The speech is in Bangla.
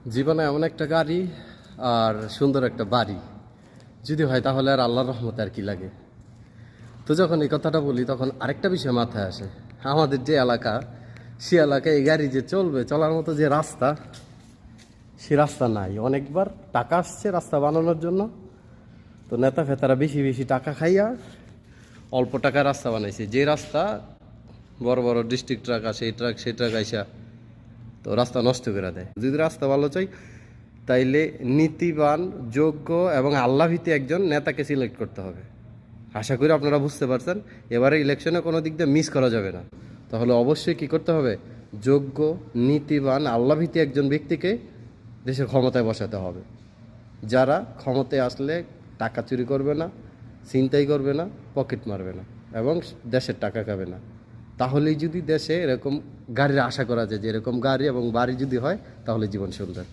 জীবনে এমন একটা গাড়ি আর সুন্দর একটা বাড়ি যদি হয় তাহলে আর আল্লাহর রহমতে আর কি লাগে। তো যখন এই কথাটা বলি তখন আরেকটা বিষয় মাথায় আসে, আমাদের যে এলাকা, সে এলাকায় এই গাড়ি যে চলবে, চলার মতো যে রাস্তা, সে রাস্তা নাই। অনেকবার টাকা আসছে রাস্তা বানানোর জন্য, তো নেতা ফেতারা বেশি বেশি টাকা খাইয়া অল্প টাকায় রাস্তা বানাইছে। যে রাস্তা বড় বড় ডিস্ট্রিক্ট ট্রাক আসে, এই ট্রাক সেই ট্রাক আইসা তো রাস্তা নষ্ট করে দেয়। যদি রাস্তা ভালো চাই তাইলে নীতিবান, যোগ্য এবং আল্লাভীতি একজন নেতাকে সিলেক্ট করতে হবে। আশা করি আপনারা বুঝতে পারছেন। এবারে ইলেকশনে কোনো দিক দিয়ে মিস করা যাবে না। তাহলে অবশ্যই কি করতে হবে, যোগ্য, নীতিবান, আল্লাভীতি একজন ব্যক্তিকে দেশের ক্ষমতায় বসাতে হবে, যারা ক্ষমতায় আসলে টাকা চুরি করবে না, ছিনতাই করবে না, পকেট মারবে না এবং দেশের টাকা খাবে না। তাহলেই যদি দেশে এরকম গাড়ির আশা করা যায় যে এরকম গাড়ি এবং বাড়ি যদি হয় তাহলে জীবন সুন্দর।